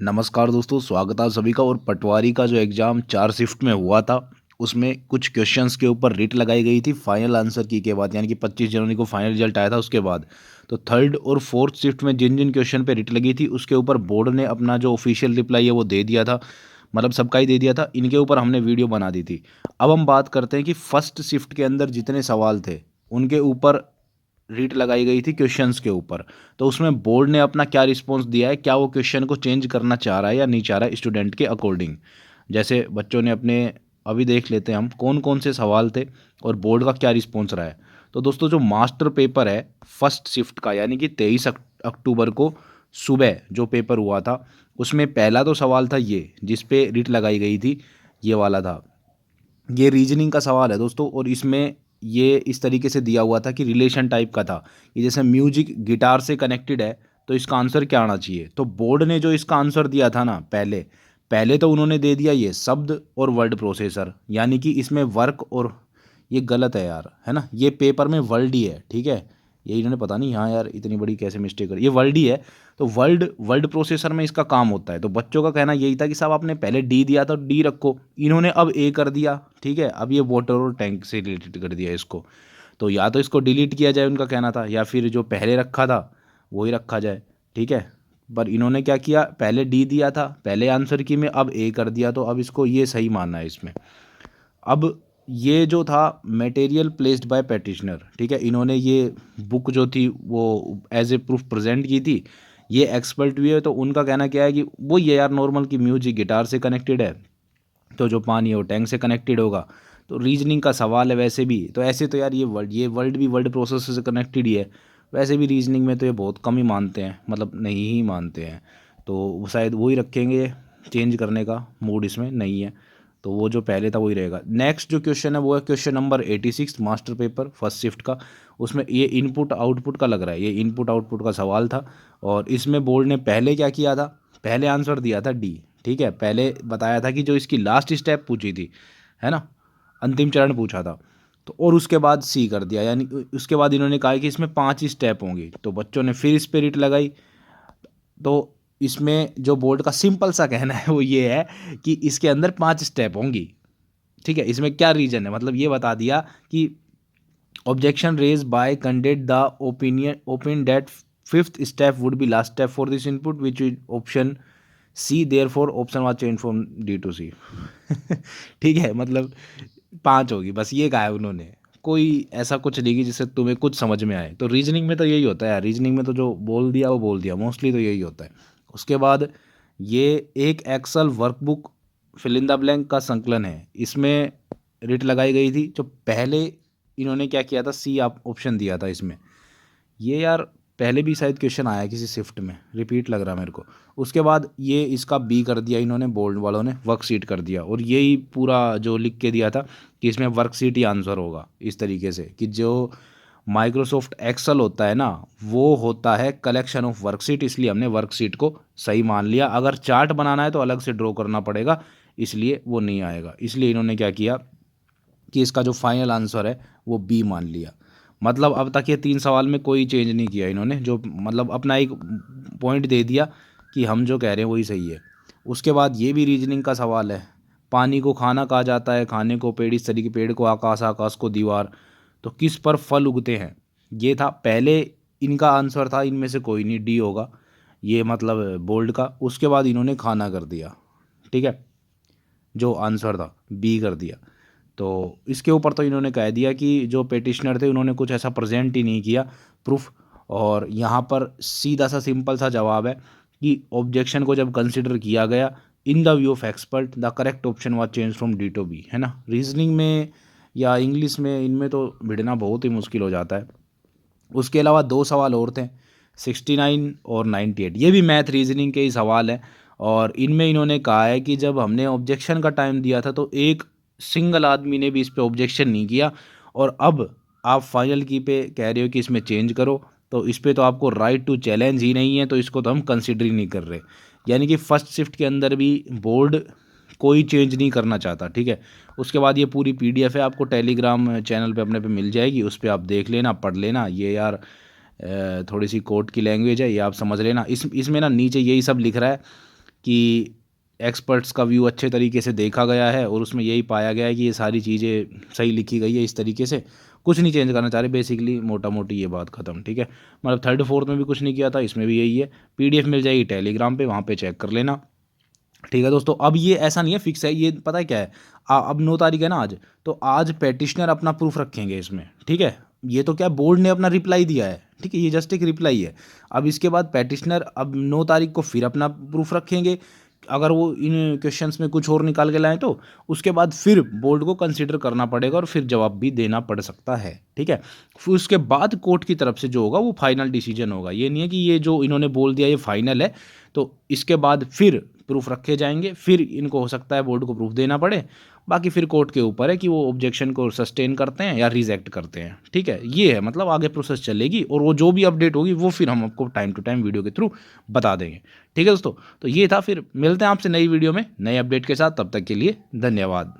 नमस्कार दोस्तों, स्वागत है आप सभी का। और पटवारी का जो एग्ज़ाम 4 शिफ्ट में हुआ था, उसमें कुछ क्वेश्चंस के ऊपर रिट लगाई गई थी फाइनल आंसर की के बाद, यानी कि 25 जनवरी को फाइनल रिजल्ट आया था उसके बाद। तो थर्ड और फोर्थ शिफ्ट में जिन जिन क्वेश्चन पे रिट लगी थी, उसके ऊपर बोर्ड ने अपना जो ऑफिशियल रिप्लाई है वो दे दिया था, मतलब सबका ही दे दिया था। इनके ऊपर हमने वीडियो बना दी थी। अब हम बात करते हैं कि फर्स्ट शिफ्ट के अंदर जितने सवाल थे, उनके ऊपर रीट लगाई गई थी क्वेश्चंस के ऊपर। तो उसमें बोर्ड ने अपना क्या रिस्पॉन्स दिया है, क्या वो क्वेश्चन को चेंज करना चाह रहा है या नहीं चाह रहा है स्टूडेंट के अकॉर्डिंग। जैसे बच्चों ने अपने, अभी देख लेते हैं हम कौन कौन से सवाल थे और बोर्ड का क्या रिस्पॉन्स रहा है। तो दोस्तों, जो मास्टर पेपर है फर्स्ट शिफ्ट का, यानी कि 23 अक्टूबर को सुबह जो पेपर हुआ था, उसमें पहला तो सवाल था ये जिस पे रिट लगाई गई थी, ये वाला था। ये रीजनिंग का सवाल है दोस्तों, और इसमें ये इस तरीके से दिया हुआ था कि रिलेशन टाइप का था। ये जैसे म्यूजिक गिटार से कनेक्टेड है, तो इसका आंसर क्या आना चाहिए। तो बोर्ड ने जो इसका आंसर दिया था ना, पहले पहले तो उन्होंने दे दिया ये शब्द और वर्ड प्रोसेसर, यानी कि इसमें वर्क और, ये गलत है यार, है ना। ये पेपर में वर्ल्ड ही है, ठीक है। ये इन्होंने पता नहीं, हाँ यार इतनी बड़ी कैसे मिस्टेक कर, ये वर्ल्ड ही है। तो वर्ल्ड वर्ल्ड प्रोसेसर में इसका काम होता है। तो बच्चों का कहना यही था कि साहब आपने पहले डी दिया था, डी रखो। इन्होंने अब ए कर दिया, ठीक है। अब ये वाटर और टैंक से रिलेटेड कर दिया इसको। तो या तो इसको डिलीट किया जाए, उनका कहना था, या फिर जो पहले रखा था वही रखा जाए, ठीक है। पर इन्होंने क्या किया, पहले डी दिया था पहले आंसर की में, अब ए कर दिया। तो अब इसको ये सही मानना है इसमें। अब ये जो था मटेरियल प्लेस्ड बाय पेटिशनर, ठीक है, इन्होंने ये बुक जो थी वो एज ए प्रूफ प्रेजेंट की थी। ये एक्सपर्ट भी है, तो उनका कहना क्या है कि वो ये यार नॉर्मल की म्यूजिक गिटार से कनेक्टेड है, तो जो पानी है वो टैंक से कनेक्टेड होगा। तो रीजनिंग का सवाल है वैसे भी, तो ऐसे तो यार ये वर्ल्ड भी वर्ल्ड प्रोसेस से कनेक्टेड ही है। वैसे भी रीजनिंग में तो ये बहुत कम ही मानते हैं, मतलब नहीं ही मानते हैं। तो वो शायद वही रखेंगे, चेंज करने का मूड इसमें नहीं है। तो वो जो पहले था वही रहेगा। नेक्स्ट जो क्वेश्चन है वो है question number 86 master paper first shift का। उसमें ये इनपुट आउटपुट का लग रहा है, ये इनपुट आउटपुट का सवाल था। और इसमें बोर्ड ने पहले क्या किया था, पहले आंसर दिया था डी, ठीक है। पहले बताया था कि जो इसकी लास्ट स्टेप पूछी थी, है ना, अंतिम चरण पूछा था, तो और उसके बाद सी कर दिया। यानी उसके बाद इन्होंने कहा कि इसमें 5 ही स्टेप होंगी। तो बच्चों ने फिर इस पे रिट लगाई। तो इसमें जो बोर्ड का सिंपल सा कहना है वो ये है कि इसके अंदर 5 स्टेप होंगी, ठीक है। इसमें क्या रीजन है, मतलब ये बता दिया कि objection raise by candidate the opinion that fifth step would be last step for this input which is option C, therefore option was change from D to C. ठीक है, मतलब 5 होगी, बस ये कहा है उन्होंने। कोई ऐसा कुछ नहीं कि जिससे तुम्हें कुछ समझ में आए। तो रीजनिंग में तो यही होता है यार, रीजनिंग में तो जो बोल दिया वो बोल दिया, मोस्टली तो यही होता है। उसके बाद ये एक Excel workbook fill in the blank का संकलन है, इसमें रिट लगाई गई थी। जो पहले इन्होंने क्या किया था, सी आप ऑप्शन दिया था इसमें। ये यार पहले भी शायद क्वेश्चन आया किसी शिफ्ट में, रिपीट लग रहा मेरे को। उसके बाद ये इसका बी कर दिया इन्होंने, बोल्ड वालों ने वर्कशीट कर दिया। और यही पूरा जो लिख के दिया था कि इसमें वर्कशीट ही आंसर होगा, इस तरीके से कि जो माइक्रोसॉफ्ट एक्सेल होता है ना, वो होता है कलेक्शन ऑफ वर्कशीट, इसलिए हमने वर्कशीट को सही मान लिया। अगर चार्ट बनाना है तो अलग से ड्रॉ करना पड़ेगा, इसलिए वो नहीं आएगा। इसलिए इन्होंने क्या किया कि इसका जो फाइनल आंसर है वो बी मान लिया। मतलब अब तक ये 3 सवाल में कोई चेंज नहीं किया इन्होंने, जो मतलब अपना एक पॉइंट दे दिया कि हम जो कह रहे हैं वही सही है। उसके बाद ये भी रीजनिंग का सवाल है। पानी को खाना कहा जाता है, खाने को पेड़, इस तरीके, पेड़ को आकाश, आकाश को दीवार। तो किस पर फल उगते हैं, ये था पहले। इनका आंसर था इनमें से कोई नहीं, डी होगा ये, मतलब बोल्ड का। उसके बाद इन्होंने खाना कर दिया, ठीक है, जो आंसर था बी कर दिया। तो इसके ऊपर तो इन्होंने कह दिया कि जो पेटिशनर थे उन्होंने कुछ ऐसा प्रेजेंट ही नहीं किया प्रूफ। और यहाँ पर सीधा सा सिंपल सा जवाब है कि ऑब्जेक्शन को जब कंसिडर किया गया in the view of expert the correct option was change from D to B, है ना। रीजनिंग में या इंग्लिश में इनमें तो भिड़ना बहुत ही मुश्किल हो जाता है। उसके अलावा 2 सवाल और थे, 69 और 98, ये भी मैथ रीजनिंग के ही सवाल हैं। और इनमें इन्होंने कहा है कि जब हमने ऑब्जेक्शन का टाइम दिया था तो एक सिंगल आदमी ने भी इस पे ऑब्जेक्शन नहीं किया, और अब आप फाइनल की पे कह रहे हो कि इसमें चेंज करो। तो इस पे तो आपको राइट टू चैलेंज ही नहीं है, तो इसको तो हम कंसिडर ही नहीं कर रहे। यानी कि फर्स्ट शिफ्ट के अंदर भी बोर्ड कोई चेंज नहीं करना चाहता, ठीक है। उसके बाद ये पूरी पीडीएफ है, आपको टेलीग्राम चैनल पे अपने पे मिल जाएगी, उस पर आप देख लेना, पढ़ लेना। ये यार थोड़ी सी कोर्ट की लैंग्वेज है, ये आप समझ लेना। इसमें ना नीचे यही सब लिख रहा है कि एक्सपर्ट्स का व्यू अच्छे तरीके से देखा गया है और उसमें यही पाया गया है कि ये सारी चीज़ें सही लिखी गई है इस तरीके से, कुछ नहीं चेंज करना चाह रहे बेसिकली, मोटा मोटी ये बात खत्म। ठीक है, मतलब थर्ड फोर्थ में भी कुछ नहीं किया था, इसमें भी यही है। पीडीएफ मिल जाएगी टेलीग्राम पे, वहाँ पे चेक कर लेना। ठीक है दोस्तों, अब ये ऐसा नहीं है फिक्स है, ये पता है क्या है, अब 9 तारीख है ना आज, तो आज पेटिशनर अपना प्रूफ रखेंगे इसमें। ठीक है, ये तो क्या बोर्ड ने अपना रिप्लाई दिया है, ठीक है, ये जस्ट एक रिप्लाई है। अब इसके बाद पेटिशनर अब 9 तारीख को फिर अपना प्रूफ रखेंगे, अगर वो इन क्वेश्चंस में कुछ और निकाल के लाएं तो उसके बाद फिर बोर्ड को कंसिडर करना पड़ेगा और फिर जवाब भी देना पड़ सकता है। ठीक है, फिर उसके बाद कोर्ट की तरफ से जो होगा वो फाइनल डिसीजन होगा। ये नहीं है कि ये जो इन्होंने बोल दिया ये फाइनल है, तो इसके बाद फिर प्रूफ रखे जाएंगे, फिर इनको हो सकता है बोर्ड को प्रूफ देना पड़े, बाकी फिर कोर्ट के ऊपर है कि वो ऑब्जेक्शन को सस्टेन करते हैं या रिजेक्ट करते हैं। ठीक है, ये है मतलब आगे प्रोसेस चलेगी, और वो जो भी अपडेट होगी वो फिर हम आपको टाइम टू टाइम वीडियो के थ्रू बता देंगे। ठीक है दोस्तों, तो ये था, फिर मिलते हैं आपसे नई वीडियो में नए अपडेट के साथ, तब तक के लिए धन्यवाद।